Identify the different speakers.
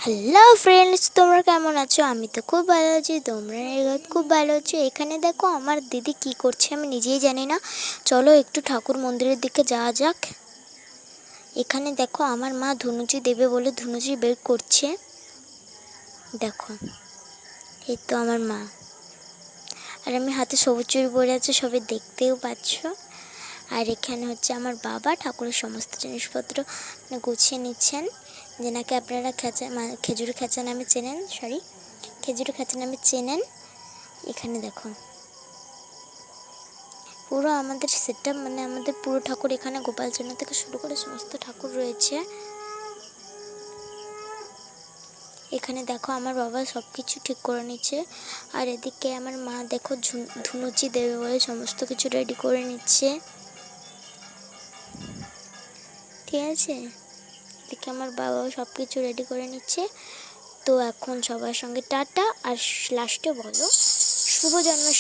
Speaker 1: Hello friends, তোমরা কেমন আছো? আমি তো খুব ভালো আছি, তোমরা খুব ভালো আছো। এখানে দেখো আমার দিদি কি করছে আমি নিজেই জানি না। চলো একটু ঠাকুর মন্দিরের দিকে যাওয়া যাক। এখানে দেখো আমার মা ধুনুচি দেবে বলে ধুনুচি বের করছে। দেখো, এই তো আমার মা, আর আমি হাতে সবুজ চুড়ি পরে আছে, সবাই দেখতেও পাচ্ছ। আর এখানে হচ্ছে আমার বাবা ঠাকুরের সমস্ত জিনিসপত্র গুছিয়ে নিচ্ছেন, যেনাকে আপনারা খেজুর খেঁচা নামে চেনেন। খেজুর খেঁচা নামে চেনেন। এখানে দেখো পুরো আমাদের সেটআপ, আমাদের পুরো ঠাকুর এখানে গোপালচন্দ্র থেকে শুরু করে সমস্ত ঠাকুর রয়েছে। এখানে দেখো আমার বাবা সব কিছু ঠিক করে নিচ্ছে, আর এদিকে আমার মা দেখো ধুনুচি দেবে বলে সমস্ত কিছু রেডি করে নিচ্ছে। ঠিক আছে, এদিকে আমার বাবাও সব কিছু রেডি করে নিচ্ছে। তো এখন সবার সঙ্গে টাটা, আর লাস্টে বলো শুভ জন্মাষ্টমী।